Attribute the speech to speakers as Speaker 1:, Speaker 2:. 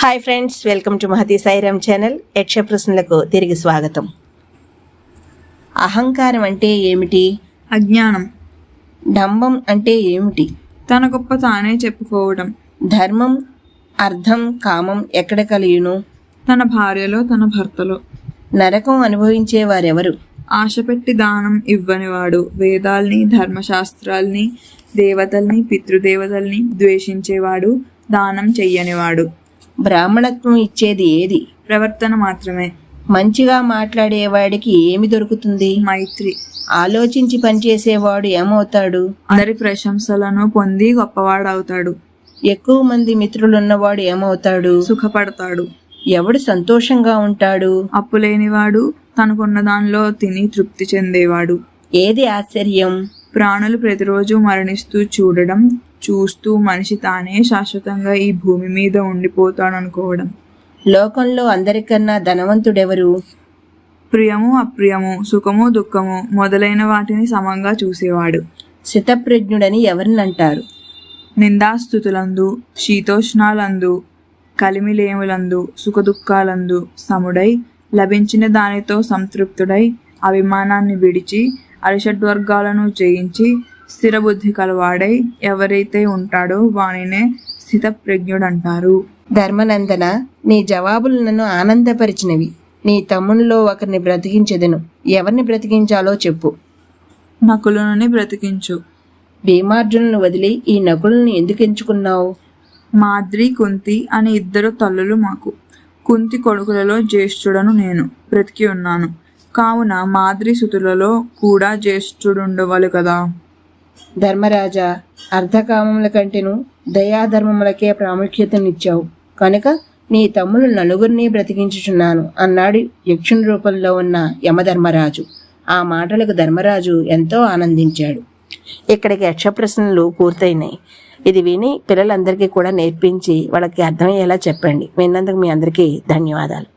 Speaker 1: Hi friends, welcome to Mahathi Sairam channel. యక్ష ప్రశ్నలకు తిరిగి స్వాగతం. అహంకారం అంటే ఏమిటి?
Speaker 2: అజ్ఞానం.
Speaker 1: డంబం అంటే ఏమిటి?
Speaker 2: తన గొప్ప తానే చెప్పుకోవడం.
Speaker 1: ధర్మం, అర్థం, కామం ఎక్కడ కలియును?
Speaker 2: తన భార్యలో, తన భర్తలో.
Speaker 1: నరకం అనుభవించే వారెవరు?
Speaker 2: ఆశ పెట్టి దానం ఇవ్వనివాడు, వేదాల్ని, ధర్మశాస్త్రాల్ని, దేవతల్ని, పితృదేవతల్ని ద్వేషించేవాడు, దానం చెయ్యనివాడు.
Speaker 1: బ్రాహ్మణత్వం ఇచ్చేది ఏది?
Speaker 2: ప్రవర్తన మాత్రమే.
Speaker 1: మంచిగా మాట్లాడేవాడికి ఏమి దొరుకుతుంది?
Speaker 2: మైత్రి.
Speaker 1: ఆలోచించి పనిచేసేవాడు ఏమవుతాడు?
Speaker 2: అందరి ప్రశంసలను పొంది గొప్పవాడవుతాడు.
Speaker 1: ఎక్కువ మంది మిత్రులున్నవాడు ఏమవుతాడు?
Speaker 2: సుఖపడతాడు.
Speaker 1: ఎవడు సంతోషంగా ఉంటాడు?
Speaker 2: అప్పులేనివాడు, తనకున్న దానిలో తిని తృప్తి చెందేవాడు.
Speaker 1: ఏది ఆశ్చర్యం?
Speaker 2: ప్రాణులు ప్రతిరోజు మరణిస్తూ చూస్తూ మనిషి తానే శాశ్వతంగా ఈ భూమి మీద ఉండిపోతాడనుకోవడం.
Speaker 1: లోకంలో అందరికన్నా ధనవంతుడెవరు?
Speaker 2: ప్రియము అప్రియము, సుఖము దుఃఖము మొదలైన వాటిని సమంగా చూసేవాడు.
Speaker 1: శితప్రజ్ఞుడని ఎవరినంటారు?
Speaker 2: నిందాస్తుతులందు, శీతోష్ణాలందు, కలిమిలేములందు, సుఖదుఖాలందు సముడై, లభించిన దానితో సంతృప్తుడై, అభిమానాన్ని విడిచి, అరిషడ్వర్గాలను జయించి, స్థిరబుద్ధి కలవాడై ఎవరైతే ఉంటాడో వానినే స్థితప్రజ్ఞుడంటారు.
Speaker 1: ధర్మనందన, నీ జవాబులు నన్ను ఆనందపరిచినవి. నీ తమ్మునిలో ఒకరిని బ్రతికించెదను. ఎవరిని బ్రతికించాలో చెప్పు.
Speaker 2: నకులుని బ్రతికించు.
Speaker 1: భీమార్జునులను వదిలి ఈ నకులను ఎందుకు ఎంచుకున్నావు?
Speaker 2: మాద్రి, కుంతి అని ఇద్దరు తల్లులు మాకు. కుంతి కొడుకులలో జ్యేష్ఠుడను నేను బ్రతికి ఉన్నాను. కావున మాద్రి సుతులలో కూడా జ్యేష్ఠుడుండవలు కదా.
Speaker 1: ధర్మరాజా, అర్ధకామముల కంటేను దయాధర్మములకే ప్రాముఖ్యతనిచ్చావు కనుక నీ తమ్ములు నలుగురిని బ్రతికించుచున్నాను అన్నాడు యక్షుని రూపంలో ఉన్న యమధర్మరాజు. ఆ మాటలకు ధర్మరాజు ఎంతో ఆనందించాడు. ఇక్కడికి యక్ష ప్రశ్నలు పూర్తయినాయి. ఇది విని పిల్లలందరికీ కూడా నేర్పించి వాళ్ళకి అర్థమయ్యేలా చెప్పండి. విన్నందుకు మీ అందరికీ ధన్యవాదాలు.